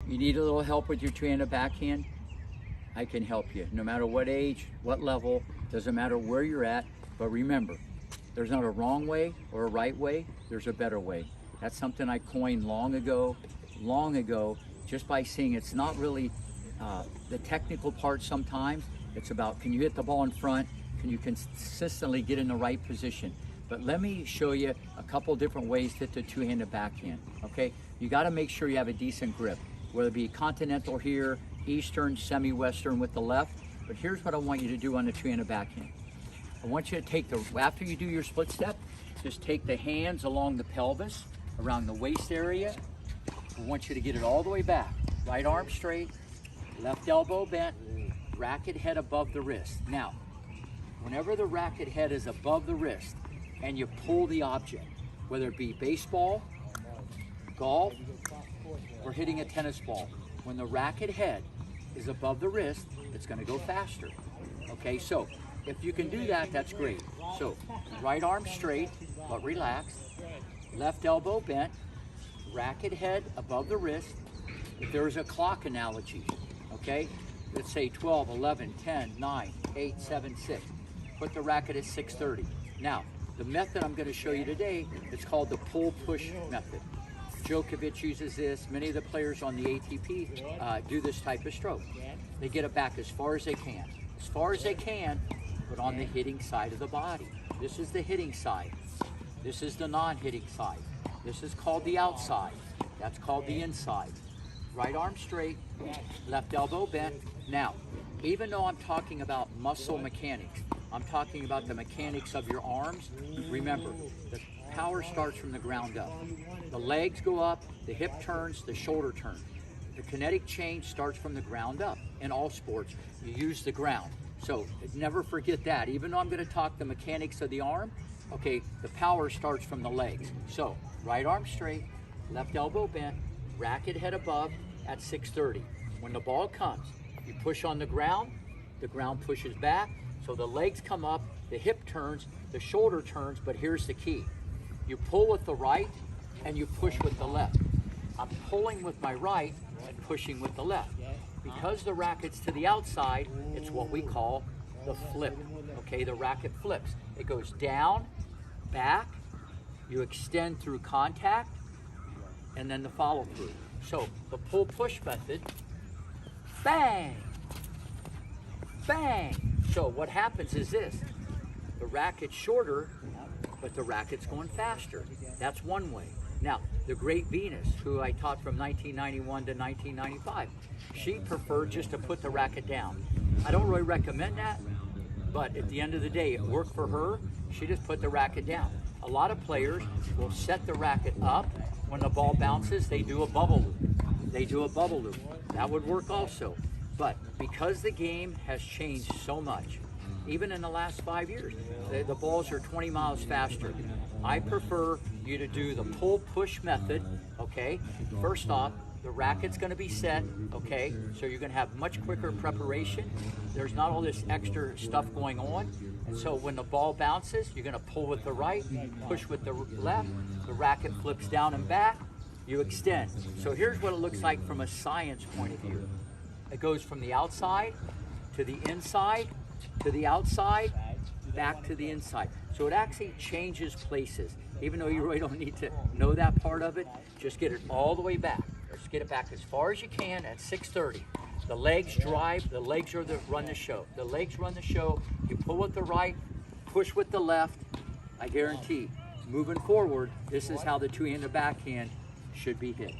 You need a little help with your two-handed backhand? I can help you. No matter what age, what level, doesn't matter where you're at. But remember, there's not a wrong way or a right way. There's a better way. That's something I coined long ago, just by saying it's not really the technical part sometimes. It's about, can you hit the ball in front? Can you consistently get in the right position? But let me show you a couple different ways to hit the two-handed backhand, okay? You gotta make sure you have a decent grip, whether it be continental here, Eastern, semi-Western with the left. But here's what I want you to do on the two-handed backhand. I want you to take after you do your split step, just take the hands along the pelvis, around the waist area. I want you to get it all the way back. Right arm straight, left elbow bent, racket head above the wrist. Now, whenever the racket head is above the wrist and you pull the object, whether it be baseball, golf, or hitting a tennis ball, when the racket head is above the wrist, it's going to go faster. Okay, so if you can do that, that's great. So right arm straight, but relaxed, left elbow bent, racket head above the wrist. If there is a clock analogy, okay, let's say 12, 11, 10, 9, 8, 7, 6. Put the racket at 6:30. Now, the method I'm going to show you today, it's called the pull-push method. Djokovic uses this. Many of the players on the ATP do this type of stroke. They get it back as far as they can, but on the hitting side of the body. This is the hitting side. This is the non-hitting side. This is called the outside. That's called the inside. Right arm straight, left elbow bent. Now, even though I'm talking about muscle mechanics, I'm talking about the mechanics of your arms. Remember, the power starts from the ground up. The legs go up, the hip turns, the shoulder turns. The kinetic change starts from the ground up. In all sports, you use the ground. So never forget that. Even though I'm going to talk the mechanics of the arm, okay, the power starts from the legs. So right arm straight, left elbow bent, racket head above at 6:30. When the ball comes, you push on the ground pushes back. So the legs come up, the hip turns, the shoulder turns, but here's the key. You pull with the right and you push with the left. I'm pulling with my right and pushing with the left. Because the racket's to the outside, it's what we call the flip. Okay, the racket flips. It goes down, back, you extend through contact, and then the follow through. So the pull-push method, bang, bang. So what happens is this, the racket's shorter, but the racket's going faster. That's one way. Now, the great Venus, who I taught from 1991 to 1995, she preferred just to put the racket down. I don't really recommend that, but at the end of the day, it worked for her. She just put the racket down. A lot of players will set the racket up. When the ball bounces, they do a bubble loop. That would work also. But because the game has changed so much, even in the last 5 years, the balls are 20 miles faster. I prefer you to do the pull-push method, okay? First off, the racket's gonna be set, okay? So you're gonna have much quicker preparation. There's not all this extra stuff going on. And so when the ball bounces, you're gonna pull with the right, push with the left, the racket flips down and back, you extend. So here's what it looks like from a science point of view. It goes from the outside to the inside, to the outside, back to the inside. So it actually changes places. Even though you really don't need to know that part of it, just get it all the way back. Just get it back as far as you can at 6:30. The legs drive, the legs are run the show. The legs run the show. You pull with the right, push with the left. I guarantee, moving forward, this is how the two-handed backhand should be hit.